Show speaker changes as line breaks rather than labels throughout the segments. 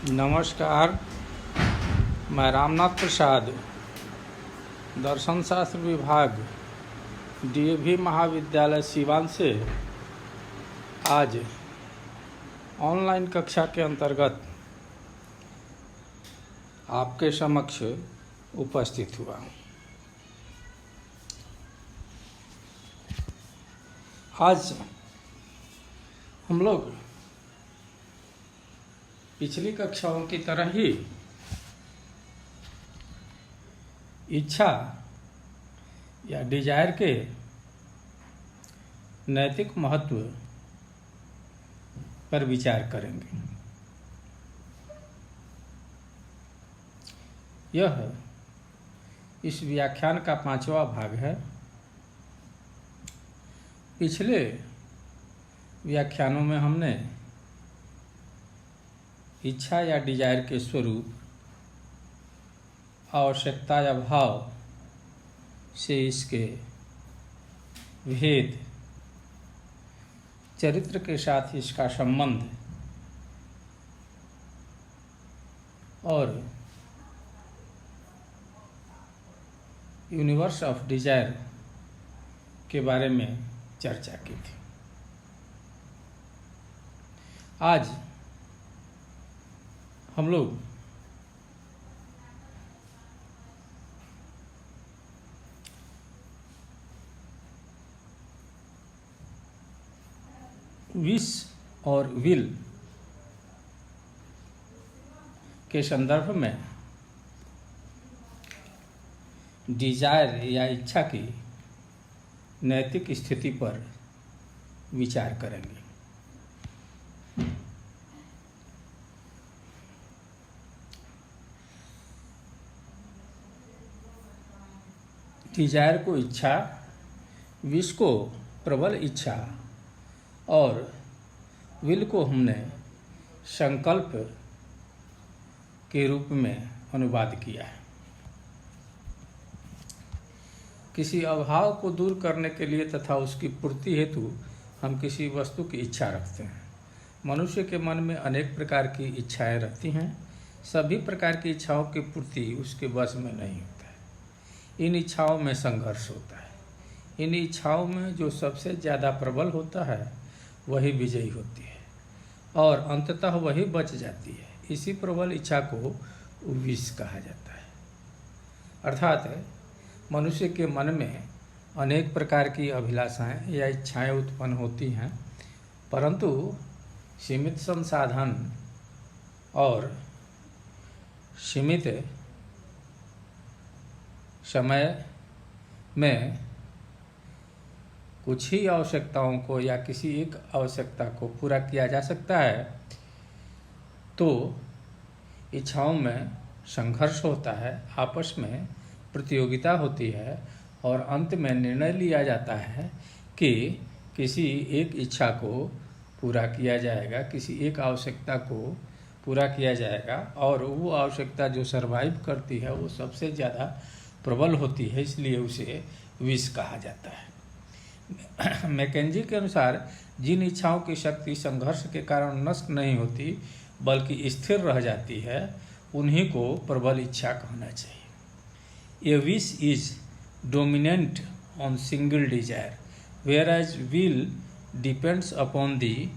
नमस्कार। मैं रामनाथ प्रसाद, दर्शन शास्त्र विभाग, डीएवी महाविद्यालय सिवान से आज ऑनलाइन कक्षा के अंतर्गत आपके समक्ष उपस्थित हुआ। आज हम लोग पिछली कक्षाओं की तरह ही इच्छा या डिजायर के नैतिक महत्व पर विचार करेंगे। यह इस व्याख्यान का 5वां भाग है। पिछले व्याख्यानों में हमने इच्छा या डिजायर के स्वरूप, आवश्यकता या भाव से इसके भेद, चरित्र के साथ इसका संबंध और यूनिवर्स ऑफ डिजायर के बारे में चर्चा की थी। आज हम लोग विश और विल के संदर्भ में डिजायर या इच्छा की नैतिक स्थिति पर विचार करेंगे। डिजायर को इच्छा, विश को प्रबल इच्छा और विल को हमने संकल्प के रूप में अनुवाद किया है। किसी अभाव को दूर करने के लिए तथा उसकी पूर्ति हेतु हम किसी वस्तु की इच्छा रखते हैं। मनुष्य के मन में अनेक प्रकार की इच्छाएं रहती हैं। सभी प्रकार की इच्छाओं की पूर्ति उसके वश में नहीं होता है। इन इच्छाओं में संघर्ष होता है। इन इच्छाओं में जो सबसे ज़्यादा प्रबल होता है वही विजयी होती है और अंततः वही बच जाती है। इसी प्रबल इच्छा को विष कहा जाता है। अर्थात मनुष्य के मन में अनेक प्रकार की अभिलाषाएं या इच्छाएं उत्पन्न होती हैं, परंतु सीमित संसाधन और सीमित समय में कुछ ही आवश्यकताओं को या किसी एक आवश्यकता को पूरा किया जा सकता है, तो इच्छाओं में संघर्ष होता है, आपस में प्रतियोगिता होती है और अंत में निर्णय लिया जाता है कि किसी एक इच्छा को पूरा किया जाएगा, किसी एक आवश्यकता को पूरा किया जाएगा और वो आवश्यकता जो सरवाइव करती है वो सबसे ज़्यादा प्रबल होती है, इसलिए उसे विश कहा जाता है। मैकेंजी के अनुसार जिन इच्छाओं की शक्ति संघर्ष के कारण नष्ट नहीं होती बल्कि स्थिर रह जाती है, उन्हीं को प्रबल इच्छा कहना चाहिए। A wish is dominant on single desire, whereas will depends upon the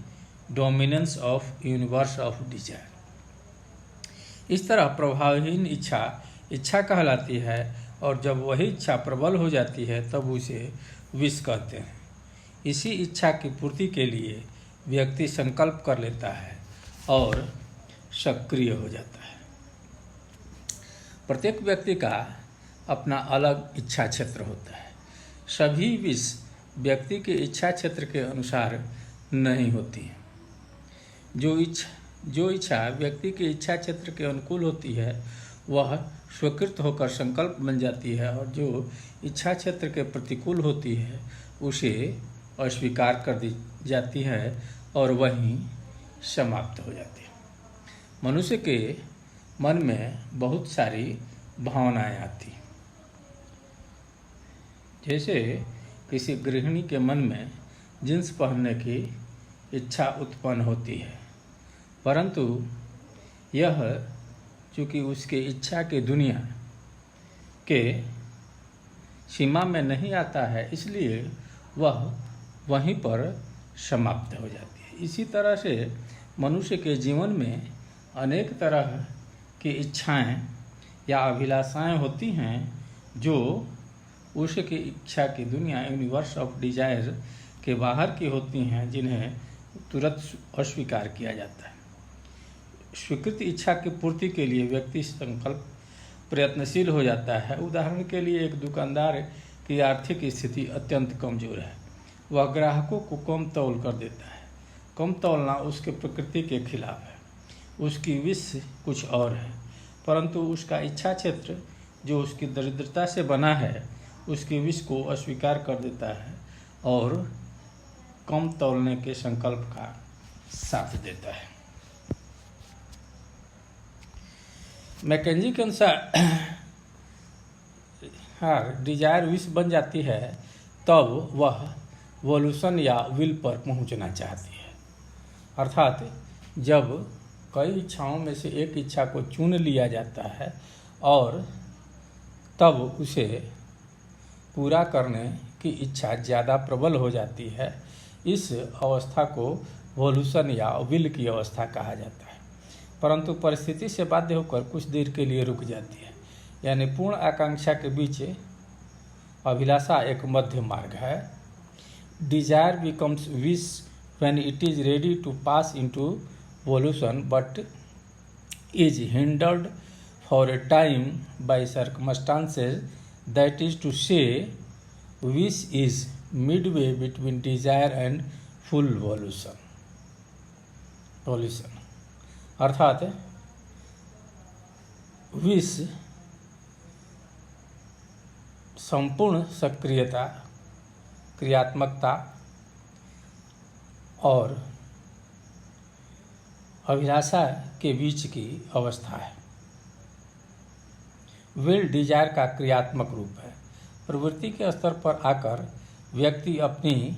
dominance of universe of desire. इस तरह प्रभावहीन इच्छा इच्छा कहलाती है और जब वही इच्छा प्रबल हो जाती है तब उसे विश कहते हैं। इसी इच्छा की पूर्ति के लिए व्यक्ति संकल्प कर लेता है और सक्रिय हो जाता है। प्रत्येक व्यक्ति का अपना अलग इच्छा क्षेत्र होता है। सभी विश व्यक्ति के इच्छा क्षेत्र के अनुसार नहीं होती हैं। जो इच्छा व्यक्ति के इच्छा क्षेत्र के अनुकूल होती है वह स्वीकृत होकर संकल्प बन जाती है और जो इच्छा क्षेत्र के प्रतिकूल होती है उसे अस्वीकार कर दी जाती है और वहीं समाप्त हो जाती है। मनुष्य के मन में बहुत सारी भावनाएं आती हैं। जैसे किसी गृहिणी के मन में जींस पहनने की इच्छा उत्पन्न होती है, परंतु यह चूँकि उसके इच्छा की दुनिया के सीमा में नहीं आता है, इसलिए वह वहीं पर समाप्त हो जाती है। इसी तरह से मनुष्य के जीवन में अनेक तरह की इच्छाएं या अभिलाषाएं होती हैं जो उसकी इच्छा की दुनिया, यूनिवर्स ऑफ डिजायर के बाहर की होती हैं, जिन्हें तुरंत अस्वीकार किया जाता है। स्वीकृत इच्छा की पूर्ति के लिए व्यक्ति संकल्प प्रयत्नशील हो जाता है। उदाहरण के लिए एक दुकानदार की आर्थिक स्थिति अत्यंत कमजोर है, वह ग्राहकों को कम तौल कर देता है। कम तौलना उसके प्रकृति के खिलाफ है, उसकी विश कुछ और है, परंतु उसका इच्छा क्षेत्र जो उसकी दरिद्रता से बना है उसकी विश को अस्वीकार कर देता है और कम तौलने के संकल्प का साथ देता है। मैकेंजी के अनुसार डिजायर विश बन जाती है तब वह वोल्यूशन या विल पर पहुंचना चाहती है। अर्थात जब कई इच्छाओं में से एक इच्छा को चुन लिया जाता है और तब उसे पूरा करने की इच्छा ज़्यादा प्रबल हो जाती है, इस अवस्था को वोल्यूशन या विल की अवस्था कहा जाता है। परंतु परिस्थिति से बाध्य होकर कुछ देर के लिए रुक जाती है, यानी पूर्ण आकांक्षा के बीच अभिलाषा एक मध्य मार्ग है। Desire becomes wish when it is ready to pass into volition but is hindered for a time by circumstances, that is to say wish is midway between desire and full volition. अर्थात विश संपूर्ण सक्रियता, क्रियात्मकता और अभिलाषा के बीच की अवस्था है। Will Dzire का क्रियात्मक रूप है। प्रवृत्ति के स्तर पर आकर व्यक्ति अपनी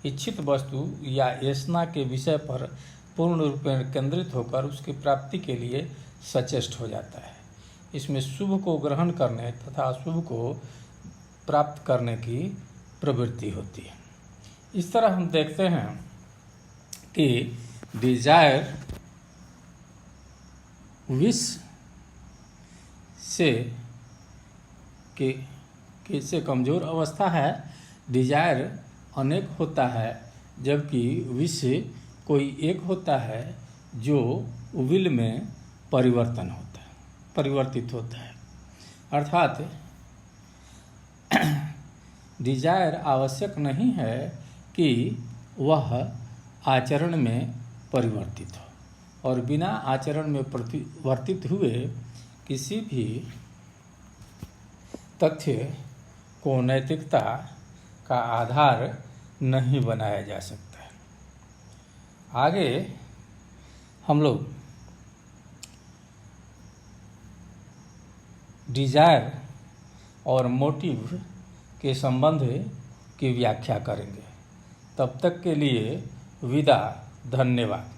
इच्छित वस्तु या याचना के विषय पर पूर्ण रूप में केंद्रित होकर उसकी प्राप्ति के लिए सचेष्ट हो जाता है। इसमें शुभ को ग्रहण करने तथा अशुभ को प्राप्त करने की प्रवृत्ति होती है। इस तरह हम देखते हैं कि डिजायर विश से कमज़ोर अवस्था है। डिजायर अनेक होता है जबकि विश कोई एक होता है जो विल में परिवर्तित होता है। अर्थात डिजायर आवश्यक नहीं है कि वह आचरण में परिवर्तित हो और बिना आचरण में परिवर्तित हुए किसी भी तथ्य को नैतिकता का आधार नहीं बनाया जा सकता है। आगे हम लोग डिजायर और मोटिव के संबंध की व्याख्या करेंगे। तब तक के लिए विदा। धन्यवाद।